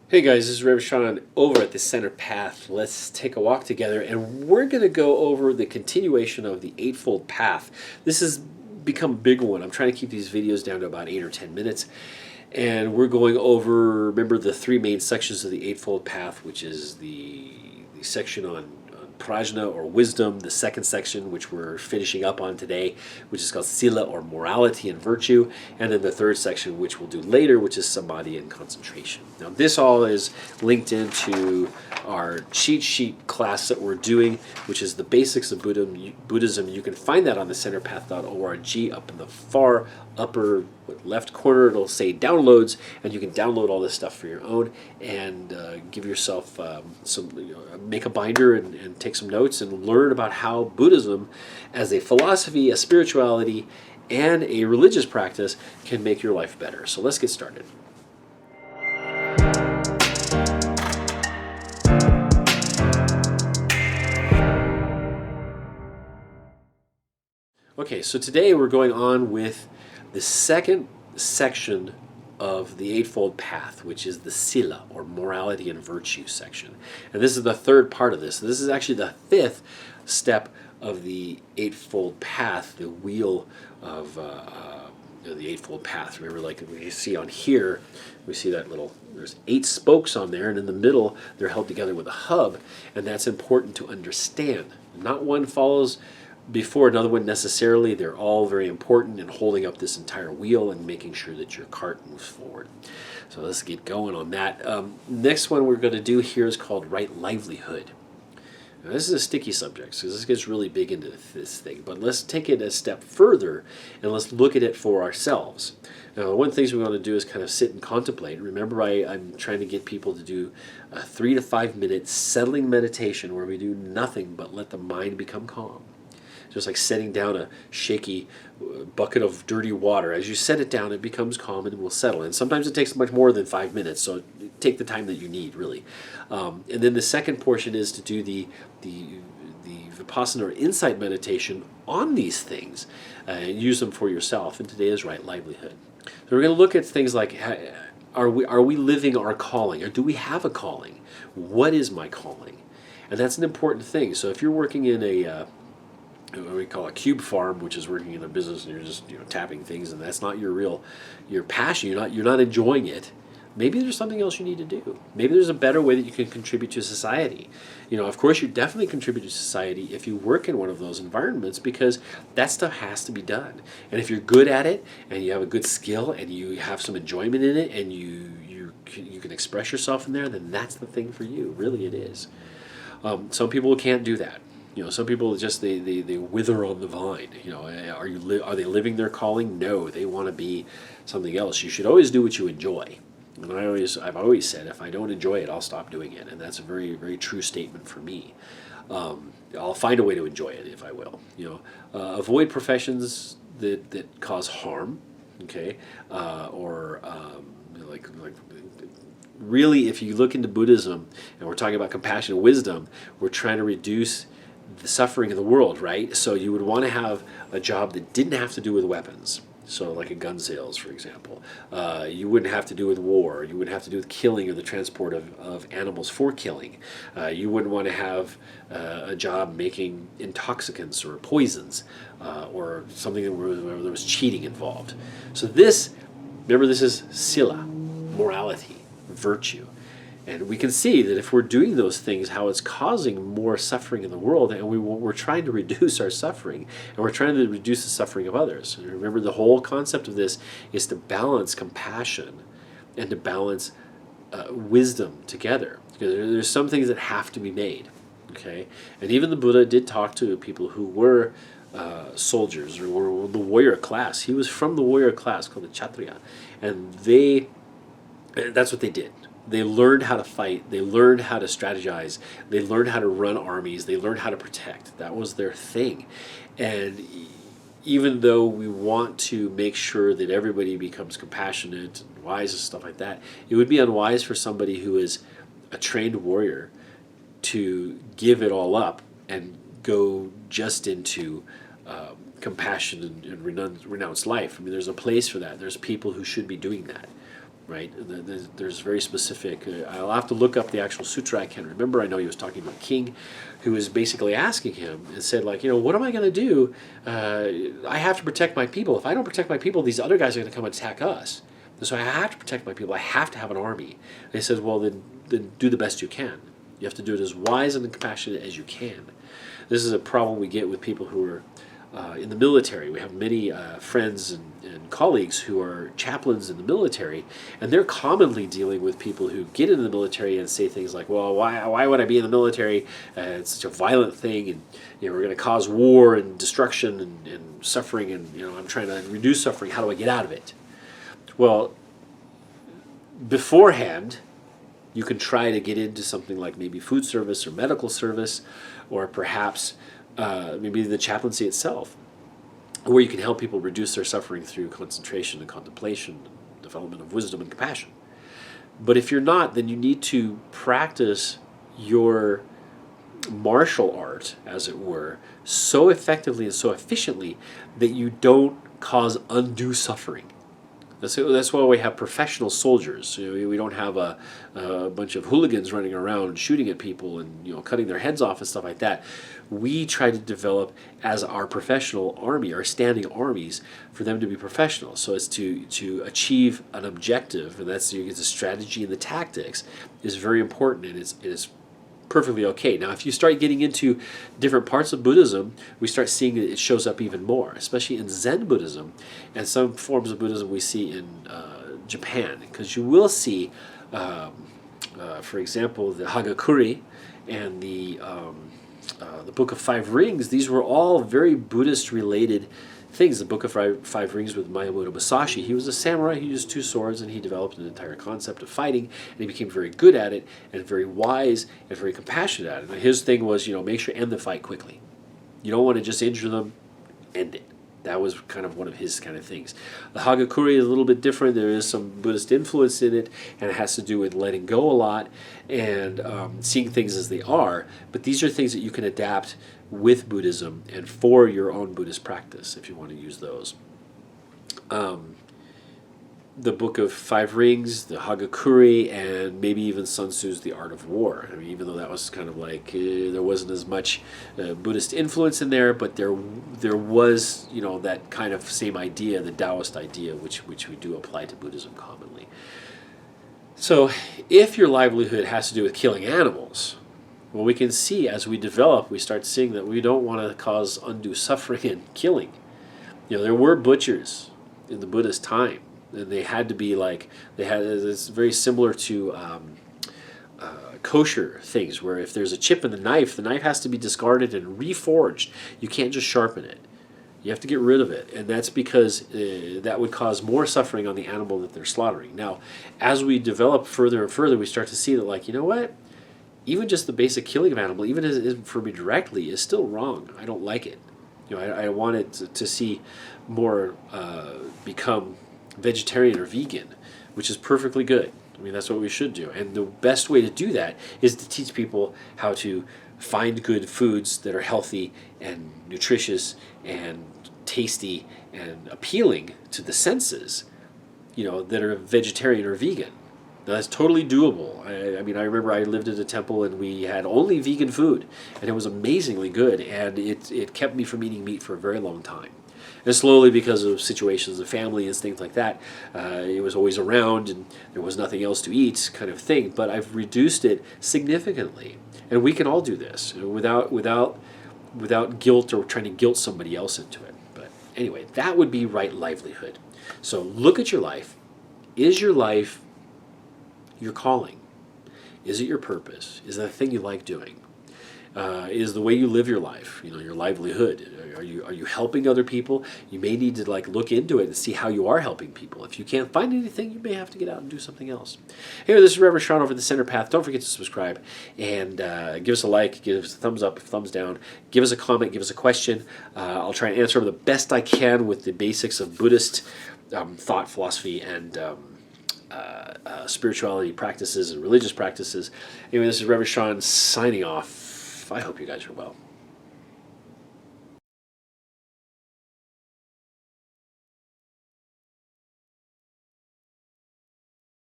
Hey guys, this is Reverend Sean over at the Center Path. Let's take a walk together, and we're going to go over the continuation of the Eightfold Path. This has become a big one. I'm trying to keep these videos down to about 8 or 10 minutes, and we're going over, remember, the three main sections of the Eightfold Path, which is the section on prajna or wisdom, the second section, which we're finishing up on today, which is called sila or morality and virtue, and then the third section, which we'll do later, which is samadhi and concentration. Now, this all is linked into our cheat sheet class that we're doing, which is the basics of Buddhism. You can find that on the centerpath.org up in the far upper left corner. It'll say downloads, and you can download all this stuff for your own and give yourself make a binder and take some notes and learn about how Buddhism as a philosophy, a spirituality, and a religious practice can make your life better. So let's get started. Okay, so today we're going on with the second section of the Eightfold Path, which is the Sila, or morality and virtue section. And this is the third part of this. This is actually the fifth step of the Eightfold Path, the wheel of the Eightfold Path. Remember, like we see on here, we see that there's 8 spokes on there, and in the middle, they're held together with a hub, and that's important to understand. Not one follows before another one necessarily. They're all very important in holding up this entire wheel and making sure that your cart moves forward. So let's get going on that. Next one we're going to do here is called right livelihood. Now, this is a sticky subject, so this gets really big into this thing, but let's take it a step further and let's look at it for ourselves. Now, one of the things we want to do is kind of sit and contemplate. Remember, I'm trying to get people to do a 3 to 5 minute settling meditation where we do nothing but let the mind become calm. Just like setting down a shaky bucket of dirty water. As you set it down, it becomes calm and will settle. And sometimes it takes much more than 5 minutes, so take the time that you need, really. And then the second portion is to do the Vipassana or insight meditation on these things and use them for yourself. And today is right livelihood. So we're going to look at things like, are we living our calling? Or do we have a calling? What is my calling? And that's an important thing. So if you're working in what we call a cube farm, which is working in a business and you're just tapping things, and that's not your passion, you're not enjoying it, maybe there's something else you need to do. Maybe there's a better way that you can contribute to society. Of course, you definitely contribute to society if you work in one of those environments, because that stuff has to be done. And if you're good at it and you have a good skill and you have some enjoyment in it and you can express yourself in there, then that's the thing for you. Really, it is. Some people can't do that. Some people just they wither on the vine. Are they living their calling? No, they want to be something else. You should always do what you enjoy. And I've always said, if I don't enjoy it, I'll stop doing it, and that's a very, very true statement for me. I'll find a way to enjoy it if I will. Avoid professions that cause harm. Okay, really, if you look into Buddhism and we're talking about compassion and wisdom, we're trying to reduce the suffering in the world, right? So you would want to have a job that didn't have to do with weapons. So like a gun sales, for example. You wouldn't have to do with war. You wouldn't have to do with killing or the transport of animals for killing. You wouldn't want to have a job making intoxicants or poisons or something where there was cheating involved. So remember, this is sila, morality, virtue. And we can see that if we're doing those things, how it's causing more suffering in the world, and we're trying to reduce our suffering, and we're trying to reduce the suffering of others. And remember, the whole concept of this is to balance compassion and to balance wisdom together. Because there's some things that have to be made, okay? And even the Buddha did talk to people who were soldiers or were the warrior class. He was from the warrior class called the Kshatriya, and that's what they did. They learned how to fight. They learned how to strategize. They learned how to run armies. They learned how to protect. That was their thing. And even though we want to make sure that everybody becomes compassionate and wise and stuff like that, it would be unwise for somebody who is a trained warrior to give it all up and go just into compassion and renounce life. I mean, there's a place for that. There's people who should be doing that. right? There's very specific. I'll have to look up the actual sutra. I can't remember. I know he was talking to a king who was basically asking him and said, like, what am I going to do? I have to protect my people. If I don't protect my people, these other guys are going to come attack us. And so I have to protect my people. I have to have an army. And he says, well, then do the best you can. You have to do it as wise and compassionate as you can. This is a problem we get with people who are in the military. We have many friends and colleagues who are chaplains in the military, and they're commonly dealing with people who get into the military and say things like, well, why would I be in the military? It's such a violent thing, and we're going to cause war and destruction and suffering, and I'm trying to reduce suffering. How do I get out of it? Well, beforehand, you can try to get into something like maybe food service or medical service, or perhaps maybe the chaplaincy itself, where you can help people reduce their suffering through concentration and contemplation, and development of wisdom and compassion. But if you're not, then you need to practice your martial art, as it were, so effectively and so efficiently that you don't cause undue suffering. That's why we have professional soldiers. We don't have a bunch of hooligans running around shooting at people and cutting their heads off and stuff like that. We try to develop as our professional army, our standing armies, for them to be professional. So as to achieve an objective, and that's the strategy and the tactics is very important, and it is perfectly okay. Now, if you start getting into different parts of Buddhism, we start seeing that it shows up even more, especially in Zen Buddhism and some forms of Buddhism we see in Japan. Because you will see, for example, the Hagakure and the Book of Five Rings. These were all very Buddhist-related things. The Book of Five Rings with Miyamoto Musashi. He was a samurai. He used two swords, and he developed an entire concept of fighting, and he became very good at it, and very wise, and very compassionate at it. And his thing was, make sure end the fight quickly. You don't want to just injure them, end it. That was kind of one of his kind of things. The Hagakure is a little bit different. There is some Buddhist influence in it, and it has to do with letting go a lot and seeing things as they are. But these are things that you can adapt with Buddhism and for your own Buddhist practice, if you want to use those. The Book of Five Rings, the Hagakure, and maybe even Sun Tzu's The Art of War. I mean, even though that was kind of like, there wasn't as much Buddhist influence in there, but there was, that kind of same idea, the Taoist idea, which we do apply to Buddhism commonly. So if your livelihood has to do with killing animals, well, we can see as we develop, we start seeing that we don't want to cause undue suffering and killing. There were butchers in the Buddhist time. And they had to be it's very similar to kosher things, where if there's a chip in the knife has to be discarded and reforged. You can't just sharpen it. You have to get rid of it. And that's because that would cause more suffering on the animal that they're slaughtering. Now, as we develop further and further, we start to see that, even just the basic killing of animal, even as it isn't for me directly, is still wrong. I don't like it. I want it to see more become vegetarian or vegan, which is perfectly good. I mean, that's what we should do. And the best way to do that is to teach people how to find good foods that are healthy and nutritious and tasty and appealing to the senses, that are vegetarian or vegan. Now, that's totally doable. I mean, I remember I lived at a temple and we had only vegan food, and it was amazingly good, and it kept me from eating meat for a very long time. And slowly, because of situations of family and things like that, it was always around and there was nothing else to eat, kind of thing. But I've reduced it significantly, and we can all do this without guilt or trying to guilt somebody else into it. But anyway, that would be right livelihood. So look at your life. Is your life your calling? Is it your purpose? Is that a thing you like doing? Is the way you live your life, your livelihood? Are you helping other people? You may need to look into it and see how you are helping people. If you can't find anything, you may have to get out and do something else. Hey, this is Reverend Sean over at the Center Path. Don't forget to subscribe and give us a like, give us a thumbs up, thumbs down, give us a comment, give us a question. I'll try and answer them the best I can with the basics of Buddhist thought, philosophy, and spirituality practices and religious practices. Anyway, this is Reverend Sean signing off. I hope you guys are well.